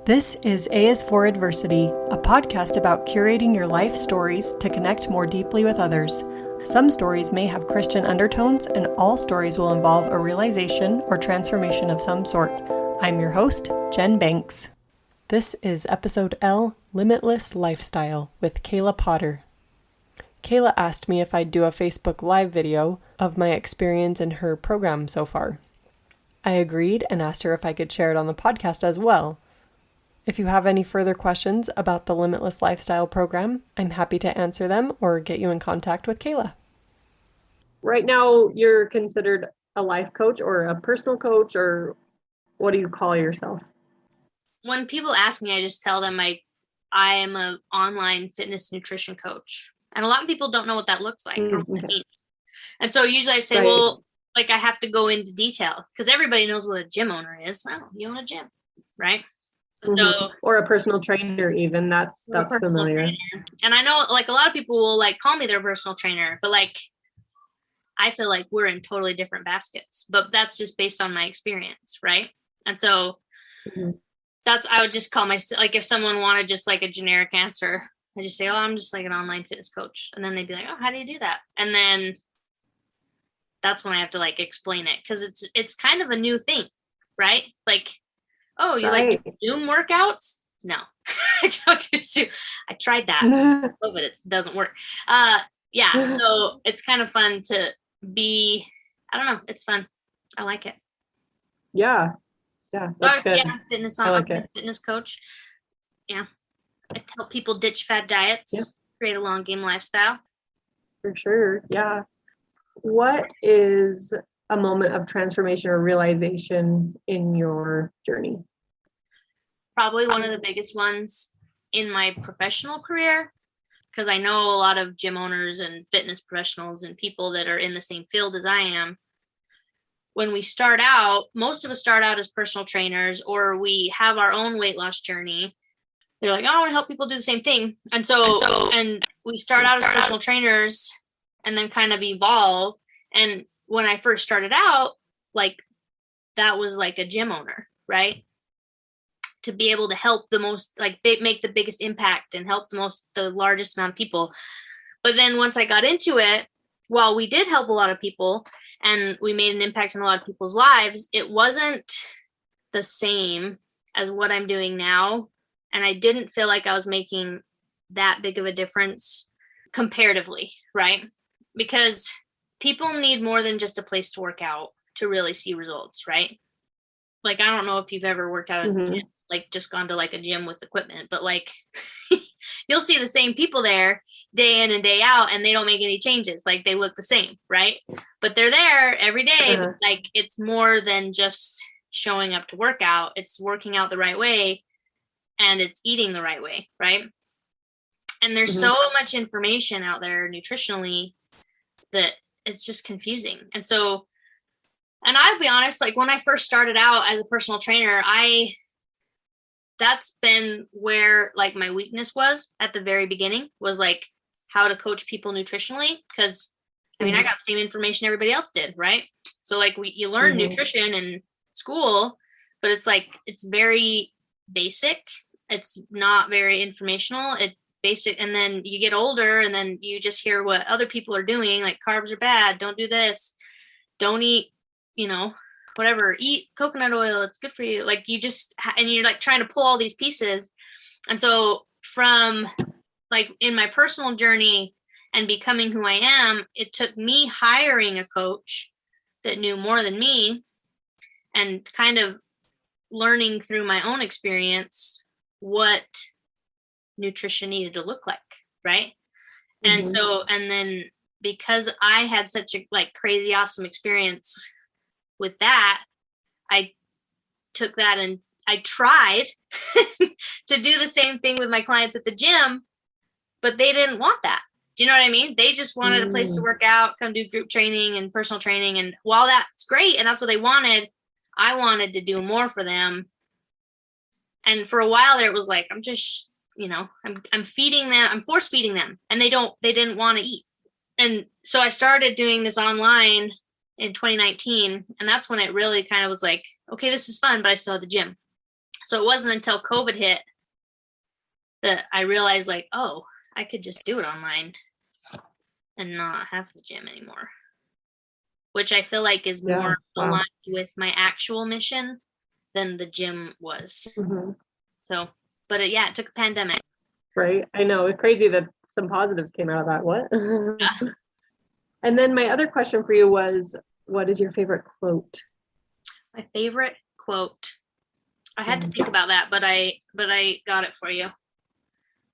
This is A is for Adversity, a podcast about curating your life stories to connect more deeply with others. Some stories may have Christian undertones, and all stories will involve a realization or transformation of some sort. I'm your host, Jen Banks. This is episode L, Limitless Lifestyle, with Kayla Potter. Kayla asked me if I'd do a Facebook Live video of my experience in her program so far. I agreed and asked her if I could share it on the podcast as well. If you have any further questions about the Limitless Lifestyle program, I'm happy to answer them or get you in contact with Kayla. Right now, you're considered a life coach or a personal coach, or what do you call yourself? When people ask me, I just tell them I am an online fitness nutrition coach. And a lot of people don't know what that looks like or what it means. And so usually I say, well, like I have to go into detail because everybody knows what a gym owner is. Oh, you own a gym, right? So, or a personal trainer, even that's familiar. Trainer. And I know like a lot of people will like call me their personal trainer, but like I feel like we're in totally different baskets, but that's just based on my experience, right? And so I would just call myself, like if someone wanted just like a generic answer, I just say, oh, I'm just like an online fitness coach. And then they'd be like, oh, how do you do that? And then that's when I have to like explain it because it's kind of a new thing, right? Like, oh, you like Zoom workouts? No, I don't do Zoom. I tried that, but it doesn't work. Yeah, so it's kind of fun to be, I don't know, it's fun. I like it. Yeah, that's good. Yeah, fitness coach. Yeah, I help people ditch fad diets, create a long game lifestyle. For sure, yeah. What is a moment of transformation or realization in your journey? Probably one of the biggest ones in my professional career, because I know a lot of gym owners and fitness professionals and people that are in the same field as I am. When we start out, most of us start out as personal trainers, or we have our own weight loss journey. They're like, oh, I want to help people do the same thing. And we start out as personal trainers and then kind of evolve. And when I first started out, like that was like a gym owner, right? To be able to help the most, like make the biggest impact and help the largest amount of people. But then once I got into it, while we did help a lot of people and we made an impact in a lot of people's lives, it wasn't the same as what I'm doing now. And I didn't feel like I was making that big of a difference comparatively, right? Because people need more than just a place to work out to really see results, right? Like, I don't know if you've ever worked out at a gym, like just gone to like a gym with equipment, but like you'll see the same people there day in and day out and they don't make any changes. Like they look the same, right? But they're there every day. But like it's more than just showing up to work out. It's working out the right way and it's eating the right way, right? And there's so much information out there nutritionally that it's just confusing. And I'll be honest, like when I first started out as a personal trainer, that's been where like my weakness was at the very beginning, was like how to coach people nutritionally. Cause I mean, I got the same information everybody else did. Right. So like you learn nutrition in school, but it's like, it's very basic. It's not very informational. It's basic. And then you get older and then you just hear what other people are doing. Like carbs are bad. Don't do this. Don't eat, whatever, eat coconut oil, it's good for you. Like you just, and you're like trying to pull all these pieces. And so from like in my personal journey and becoming who I am, it took me hiring a coach that knew more than me and kind of learning through my own experience what nutrition needed to look like. Right. And then because I had such a like crazy, awesome experience with that, I took that and I tried to do the same thing with my clients at the gym, but they didn't want that. Do you know what I mean? They just wanted a place to work out, come do group training and personal training. And while that's great and that's what they wanted, I wanted to do more for them. And for a while there, it was like, I'm just, I'm feeding them, I'm force feeding them and they didn't want to eat. And so I started doing this online in 2019. And that's when it really kind of was like, okay, this is fun, but I still have the gym. So it wasn't until COVID hit that I realized like, oh, I could just do it online and not have the gym anymore, which I feel like is Yeah, more wow. aligned with my actual mission than the gym was. Mm-hmm. So, but it took a pandemic. Right. I know. It's crazy that some positives came out of that. What? Yeah. And then my other question for you was, what is your favorite quote? My favorite quote. I had to think about that, but I got it for you.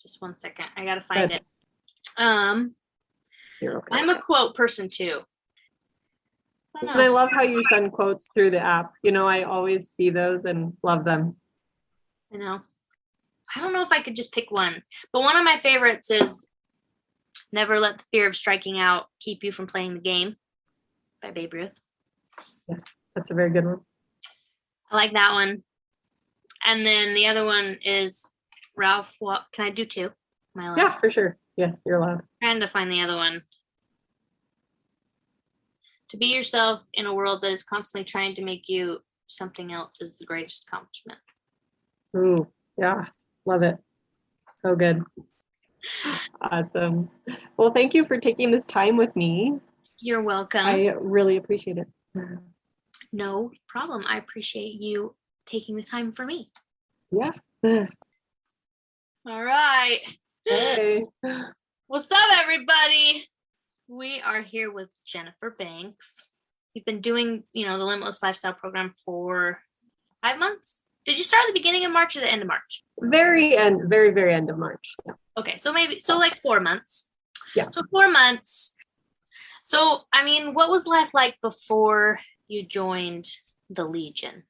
Just one second. I gotta find it. You're okay. I'm a quote person too. And I love how you send quotes through the app. You know, I always see those and love them. I know. I don't know if I could just pick one, but one of my favorites is "Never let the fear of striking out keep you from playing the game" by Babe Ruth. Yes, that's a very good one. I like that one. And then the other one is Ralph. What can I do two? Am I allowed? Yeah, for sure. Yes, you're allowed. Trying to find the other one. To be yourself in a world that is constantly trying to make you something else is the greatest accomplishment. Ooh, yeah, love it. So good. Awesome. Well, thank you for taking this time with me. You're welcome. I really appreciate it. No problem. I appreciate you taking the time for me. Yeah. All right. Hey. What's up, everybody? We are here with Jennifer Banks. You've been doing, the Limitless Lifestyle Program for 5 months. Did you start at the beginning of March or the end of March? Very end, very, very end of March. Yeah. Okay, so like 4 months. Yeah. So 4 months. So, what was life like before you joined the Legion?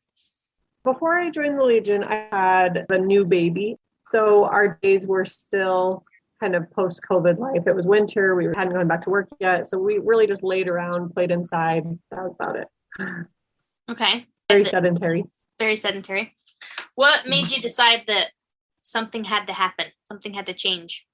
Before I joined the Legion, I had a new baby. So our days were still kind of post-COVID life. It was winter. We hadn't gone back to work yet. So we really just laid around, played inside. That was about it. Okay. Very sedentary. Very sedentary. What made you decide that something had to happen? Something had to change?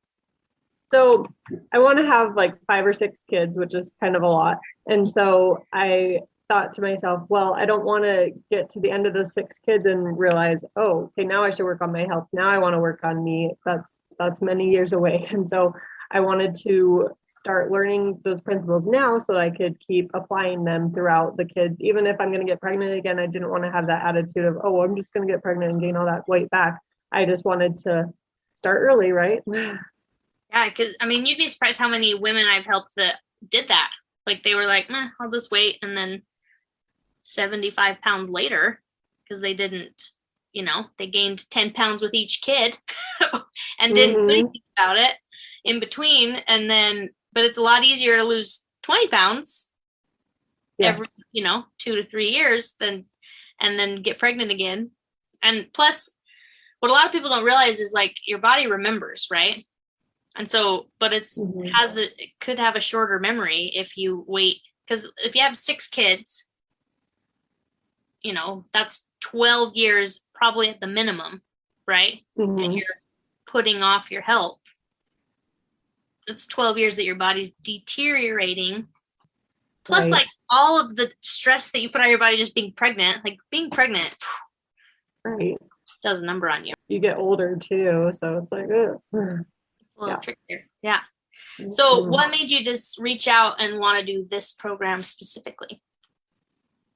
So I want to have like 5 or 6 kids, which is kind of a lot. And so I thought to myself, well, I don't want to get to the end of those 6 kids and realize, oh, okay, now I should work on my health. Now I want to work on me. That's many years away. And so I wanted to start learning those principles now so that I could keep applying them throughout the kids. Even if I'm going to get pregnant again, I didn't want to have that attitude of, oh, I'm just going to get pregnant and gain all that weight back. I just wanted to start early, right? Yeah, because you'd be surprised how many women I've helped that did that. Like they were like, I'll just wait. And then 75 pounds later, because they didn't, they gained 10 pounds with each kid and didn't do anything about it in between. And then, but it's a lot easier to lose 20 pounds every, 2 to 3 years and then get pregnant again. And plus, what a lot of people don't realize is like your body remembers, right? And so, but it could have a shorter memory if you wait, because if you have 6 kids, that's 12 years probably at the minimum, right? And you're putting off your health. It's 12 years that your body's deteriorating. Plus, like all of the stress that you put on your body just being pregnant, right, does a number on you. You get older too, so it's like, it's a little trick there. Yeah. So what made you just reach out and want to do this program specifically?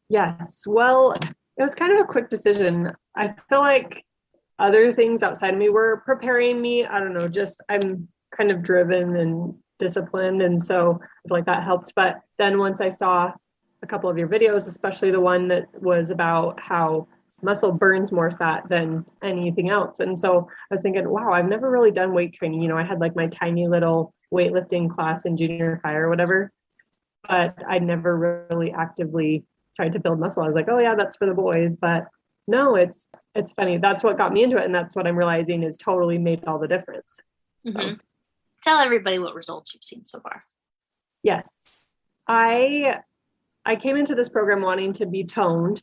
Yes. Well, it was kind of a quick decision. I feel like other things outside of me were preparing me. I don't know, just I'm kind of driven and disciplined. And so I feel like that helped. But then once I saw a couple of your videos, especially the one that was about how muscle burns more fat than anything else. And so I was thinking, wow, I've never really done weight training. I had like my tiny little weightlifting class in junior high or whatever, but I never really actively tried to build muscle. I was like, oh yeah, that's for the boys. But no, it's funny. That's what got me into it. And that's what I'm realizing is totally made all the difference. So. Tell everybody what results you've seen so far. Yes. I came into this program wanting to be toned.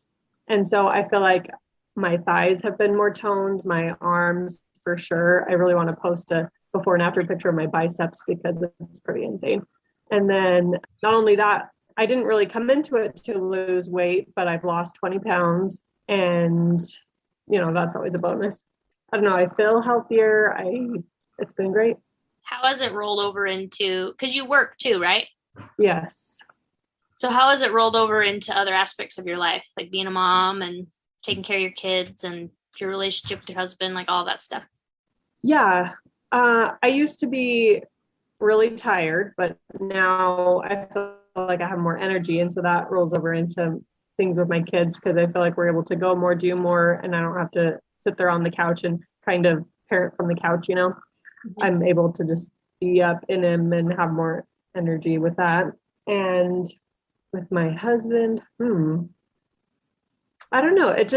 And so I feel like my thighs have been more toned, my arms for sure. I really want to post a before and after picture of my biceps because it's pretty insane. And then not only that, I didn't really come into it to lose weight, but I've lost 20 pounds and that's always a bonus. I don't know. I feel healthier. It's been great. How has it rolled over into, because you work too, right? Yes. So how has it rolled over into other aspects of your life, like being a mom and taking care of your kids and your relationship with your husband, like all that stuff? Yeah. I used to be really tired, but now I feel like I have more energy. And so that rolls over into things with my kids because I feel like we're able to go more, do more, and I don't have to sit there on the couch and kind of parent from the couch, Mm-hmm. I'm able to just be up in him and have more energy with that. And with my husband, I don't know. It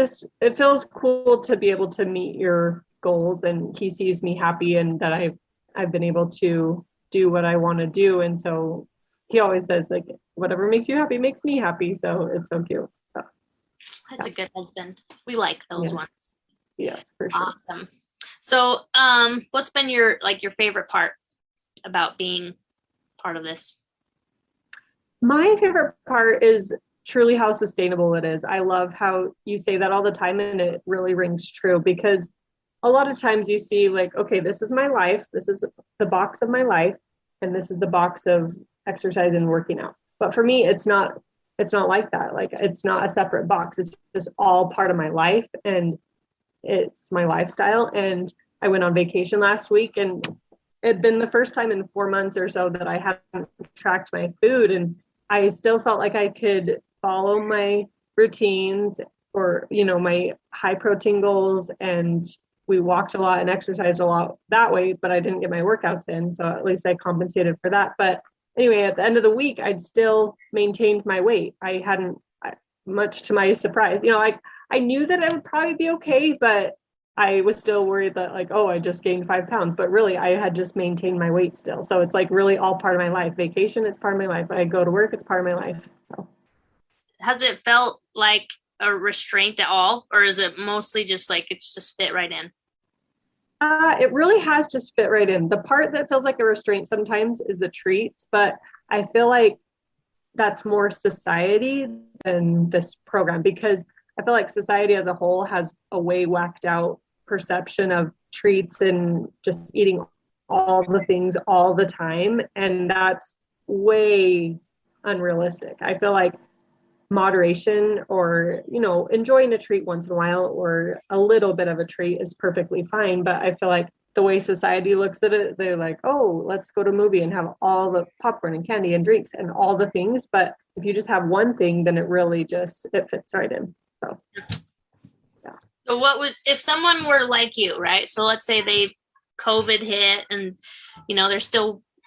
feels cool to be able to meet your goals, and he sees me happy and that I've been able to do what I want to do. And so he always says, like, whatever makes you happy makes me happy. So it's so cute. So, That's a good husband. We like those ones. Yes, for sure. Awesome. So, what's been your favorite part about being part of this? My favorite part is truly how sustainable it is. I love how you say that all the time, and it really rings true because a lot of times you see like, okay, this is my life. This is the box of my life, and this is the box of exercise and working out. But for me, it's not like that. Like, it's not a separate box. It's just all part of my life, and it's my lifestyle. And I went on vacation last week, and it'd been the first time in 4 months or so that I hadn't tracked my food, and I still felt like I could follow my routines or, my high protein goals. And we walked a lot and exercised a lot that way, but I didn't get my workouts in. So at least I compensated for that. But anyway, at the end of the week, I'd still maintained my weight. I hadn't, much to my surprise, I knew that I would probably be okay, but I was still worried that like, oh, I just gained 5 pounds, but really I had just maintained my weight still. So it's like really all part of my life. Vacation, it's part of my life. I go to work, it's part of my life. So. Has it felt like a restraint at all? Or is it mostly just like, it's just fit right in? It really has just fit right in. The part that feels like a restraint sometimes is the treats, but I feel like that's more society than this program, because I feel like society as a whole has a way whacked out perception of treats and just eating all the things all the time. And that's way unrealistic. I feel like moderation or, enjoying a treat once in a while or a little bit of a treat is perfectly fine. But I feel like the way society looks at it, they're like, oh, let's go to a movie and have all the popcorn and candy and drinks and all the things. But if you just have one thing, then it really it fits right in. So, yeah. So if someone were like you, right? So let's say COVID hit and,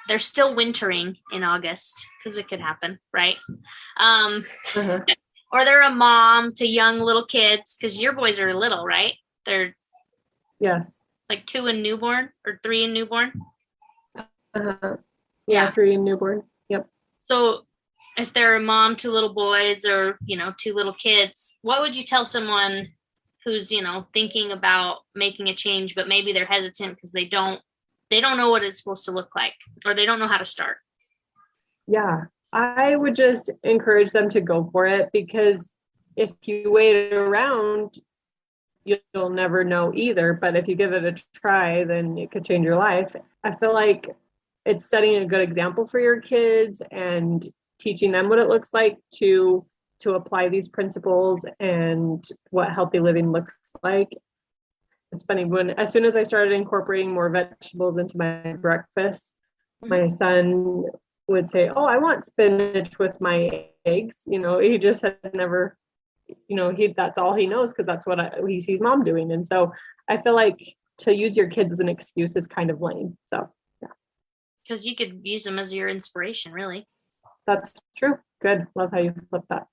they're still wintering in August, because it could happen, right? Or they're a mom to young little kids, because your boys are little, right? They're yes, like 2 and newborn or 3 and newborn. Yeah, 3 and newborn. Yep. So if they're a mom to little boys or 2 little kids, what would you tell someone who's thinking about making a change, but maybe they're hesitant because they don't know what it's supposed to look like, or they don't know how to start? Yeah, I would just encourage them to go for it, because if you wait around, you'll never know either. But if you give it a try, then it could change your life. I feel like it's setting a good example for your kids and teaching them what it looks like to apply these principles and what healthy living looks like. It's funny, as soon as I started incorporating more vegetables into my breakfast, my son would say, oh, I want spinach with my eggs. He just had never, that's all he knows, because that's what he sees mom doing. And so I feel like to use your kids as an excuse is kind of lame. So, yeah. Because you could use them as your inspiration, really. That's true. Good. Love how you flip that.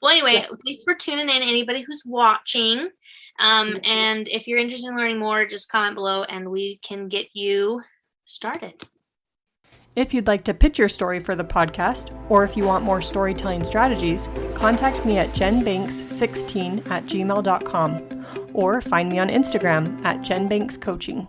Well, anyway, thanks for tuning in, anybody who's watching. And if you're interested in learning more, just comment below and we can get you started. If you'd like to pitch your story for the podcast, or if you want more storytelling strategies, contact me at jenbanks16@gmail.com or find me on Instagram at jenbankscoaching.